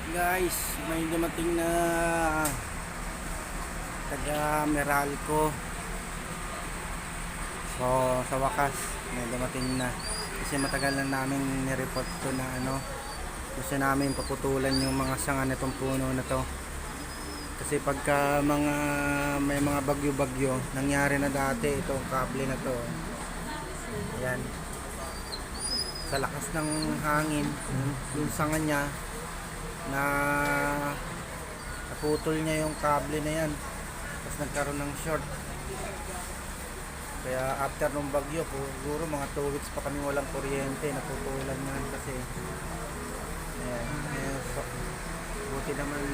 Guys, may dumating na taga Meralco. So sa wakas may dumating na, kasi matagal na namin nireport to na gusto namin paputulan yung mga sanga nitong puno na to. Kasi pagka may mga bagyo-bagyo, nangyari na dati itong kable na to. Ayan, sa lakas ng hangin, yung sanga niya na naputol niya yung kable na yan, tapos nagkaroon ng short. Kaya after nung bagyo, siguro mga 2 weeks pa kami walang kuryente, naputulan yan kasi so, buti naman.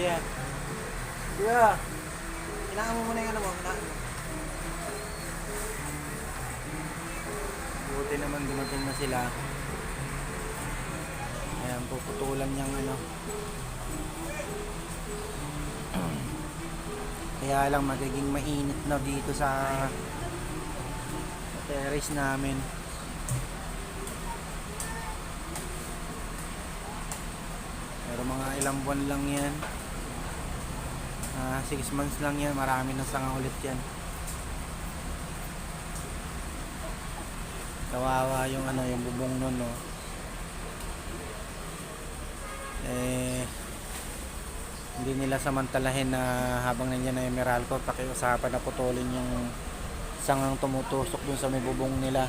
Yeah, kailangan mo muna yung buti naman dumating na sila. Ayan, puputulan niyang kaya lang magiging mainit na dito sa terrace namin. Pero mga ilang buwan lang yan, 6 months lang yan, marami na sanga ulit yan. Kawawa yung yung bubong nun, no. Hindi nila samantalahin na habang nandiyan na yung Meralco, pakiusapan na putulin yung sangang tumutusok dun sa may bubong nila.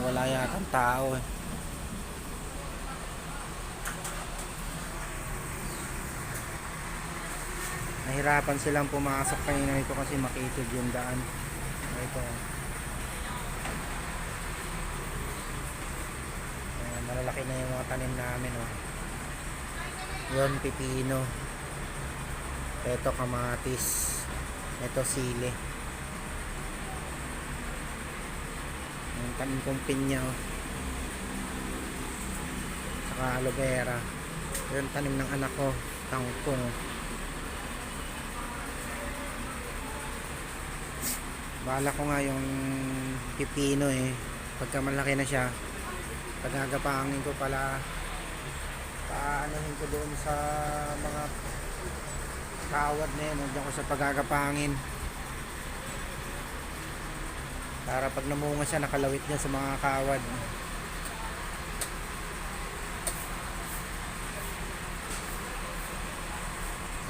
Wala yatang tao eh. Nahirapan silang pumasok kanina ito kasi makitid yung daan. Ito, malalaki na yung mga tanim namin, oh. Yun, pipino. Ito, kamatis. Ito, sili. Yung tanim kong pinya, oh. Saka aloe vera. Yun, tanim ng anak ko, tangkong. Bala ko nga yung pipino pagka malaki na siya, pagagapangin ko pala, paanohin ko doon sa mga kawad na yun, nandiyan ko sa pagagapangin, para pag namunga siya nakalawit niya sa mga kawad.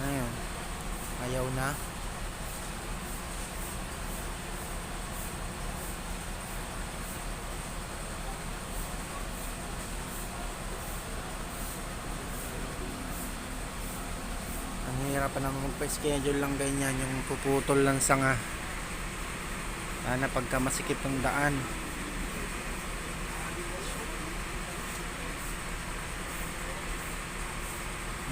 Ayun, ayaw na. Hirapan naman magpa-schedule lang ganyan, yung puputol lang sanga. Sana pagka masikip ng daan.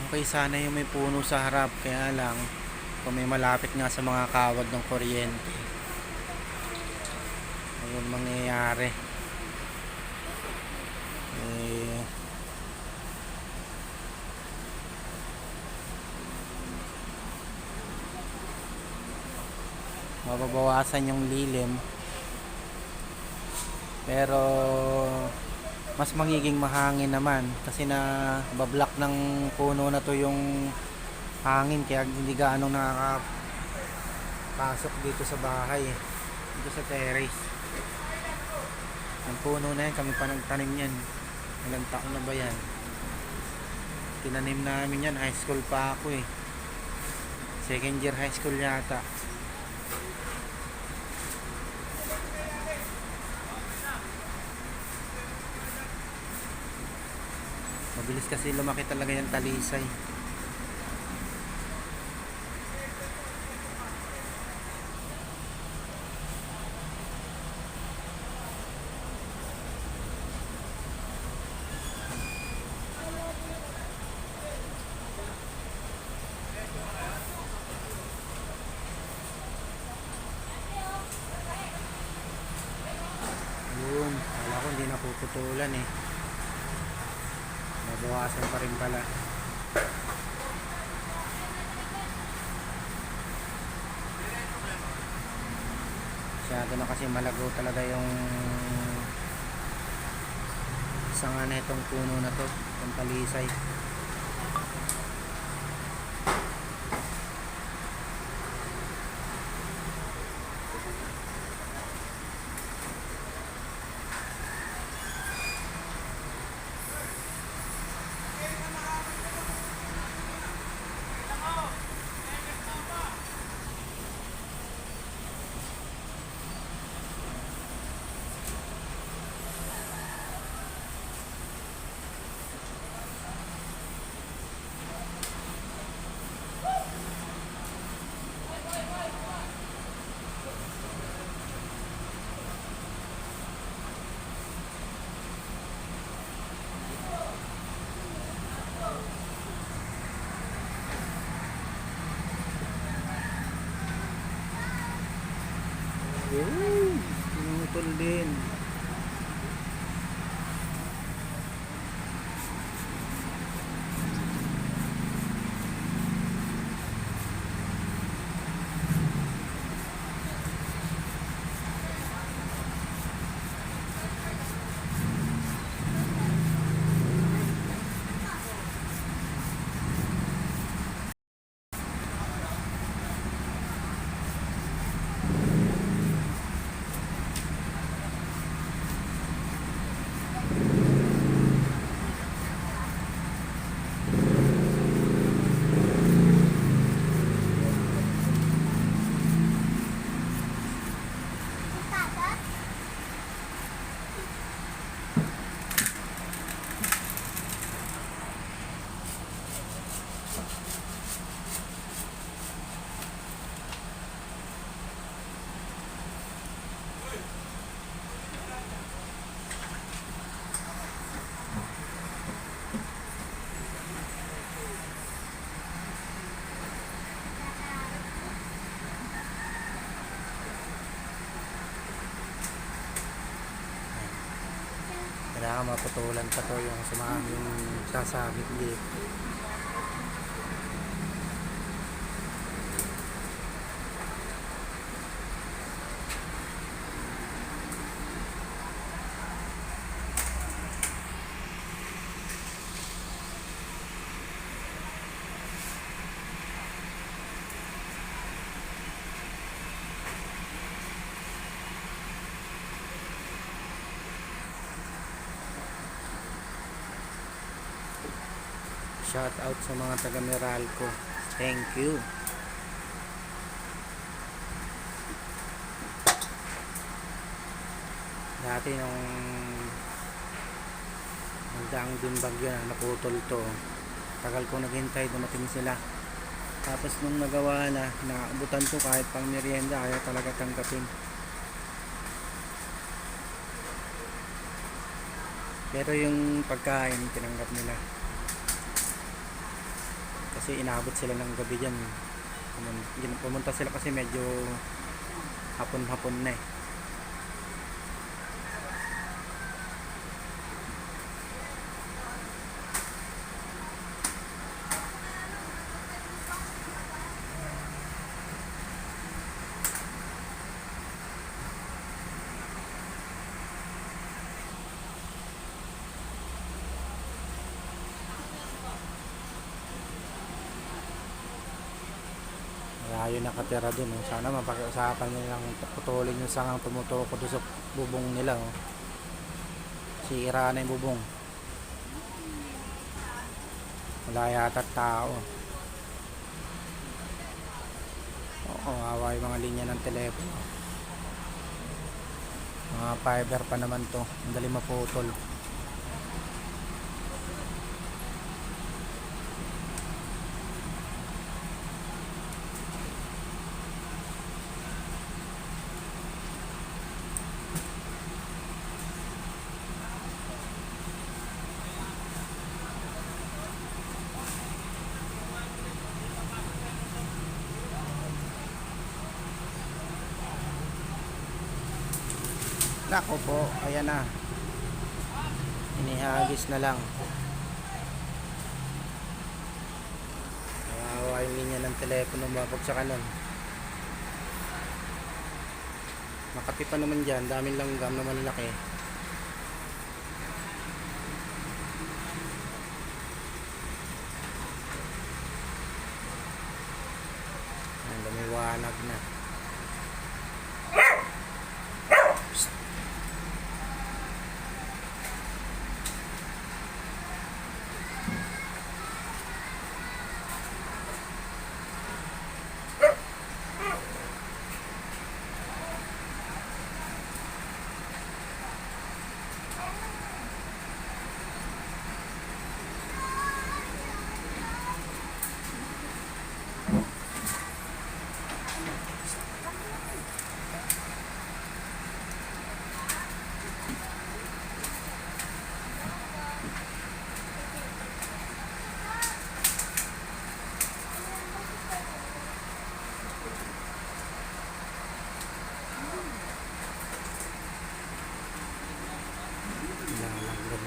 Okay sana yung may puno sa harap, kaya lang kung may malapit nga sa mga kawad ng kuryente, ayun mangyayari. Mababawasan yung lilim, pero mas magiging mahangin naman kasi na bablock ng puno na to yung hangin, kaya hindi gaano nakakapasok dito sa bahay, dito sa terrace. Ang puno na yan, kami pa nagtanim yan. Ilang taon na ba yan? Tinanim namin yan, high school pa ako second year high school yata. Mabilis kasi lumaki talaga yung talisay. Yun, wala ko hindi napuputulan mabawasan pa rin pala. Masyado na kasi malago talaga yung sanga na itong puno na to, itong talisay. Ayun, pinutol din. Kailangan maputulan pa to yung yung sasabit dito. Shout out sa mga taga Meralco. Thank you. Dati nung nagdaang din bagyo na naputol to, tagal ko naghintay dumating sila. Tapos nung nagawa na, naabutan ko kahit pang merienda, ayaw talaga tanggapin. Pero yung pagkain tinanggap nila. Kasi inabot sila ng gabi dyan. Pumunta sila kasi medyo hapon-hapon na eh. Ayaw nakatira dun. Oh. Sana mapag-usapan nilang putulin yung sangang tumutulok ko doon sa bubong nila. Oh. Sira na yung bubong. Wala yata tao. Oo, awa yung mga linya ng telepono. Mga fiber pa naman to. Ang dali maputol. Nako po, ayan na. Inihagis na lang. Kawawa yung linya ng telepono, mabagsakan nun. Makati pa naman dyan, daming langgam na malalaki. Ang lumiwanag na.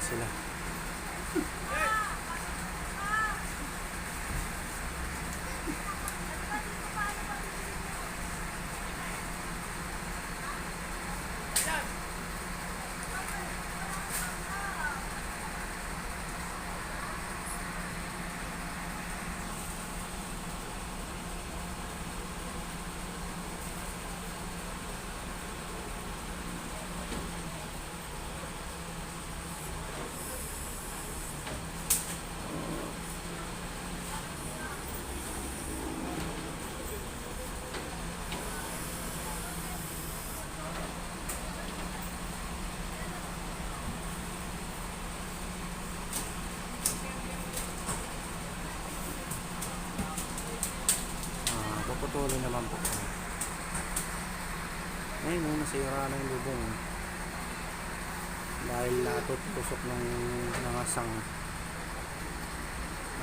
sila. Puputuloy naman po. Ngayon, nasira na yung lubong dahil natutusok ng nangasang.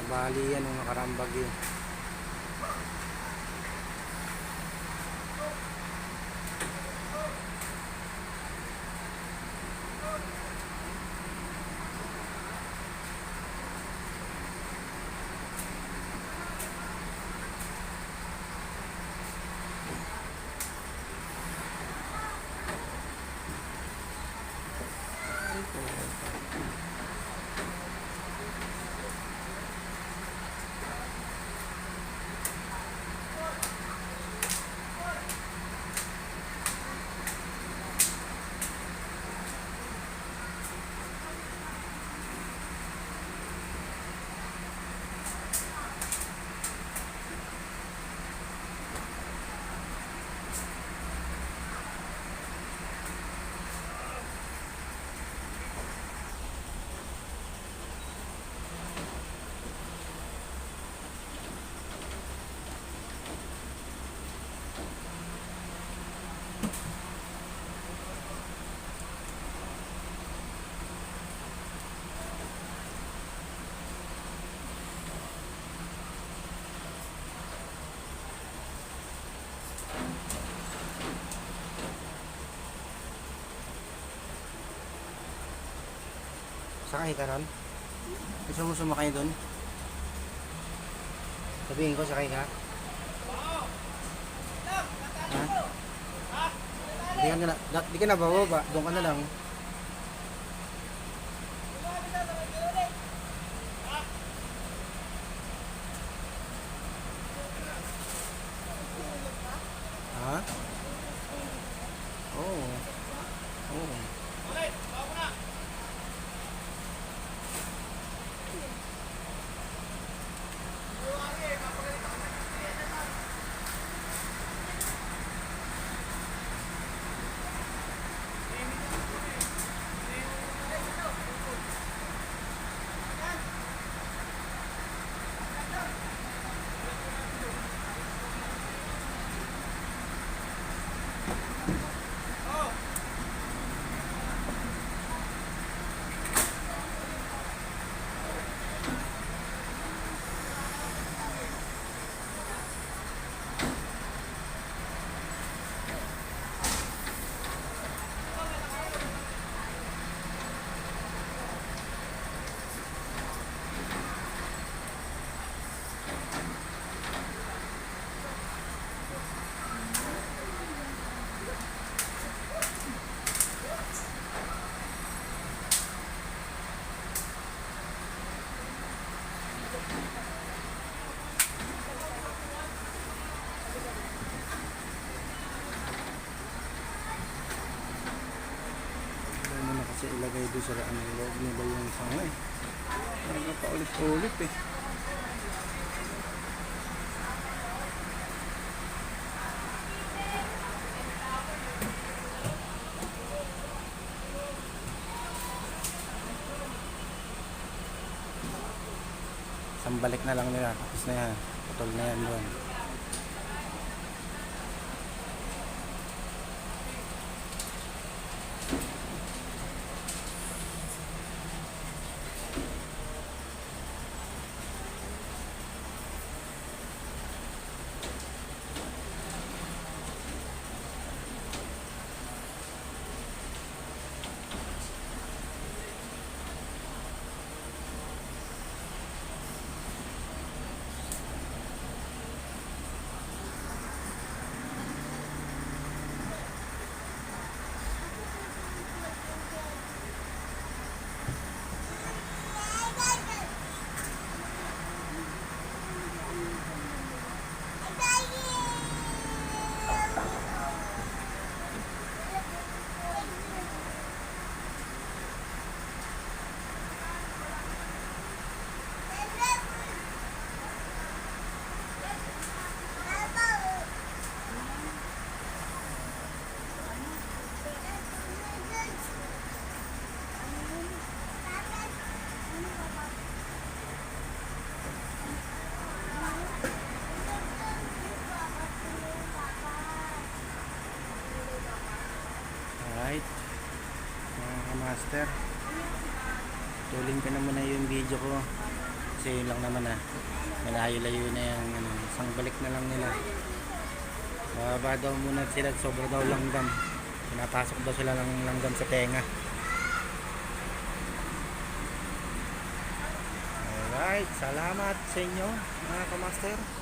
Nabali yan ng nakarambag yun. Sakay ka ron? Gusto mo sumakay doon? Sabihin ko, sakay ka? Ha? Di ka na bababa. Doon ka na lang. Ha? Oo. Oo. Kasi ilagay doon sa loob nila yung sanga eh. Talaga pa ulit-ulit eh. Sambalik na lang nila. Tapos na yan. Putol na yan doon. kamaster. Tulin ko na muna yung video ko. Kasi yun lang naman malayo-layo na yung isang balik na lang nila. Bababa daw muna sila, sobra daw langgam. Pinapasok daw sila ng langgam sa tenga. Alright, salamat sa inyo mga kamaster.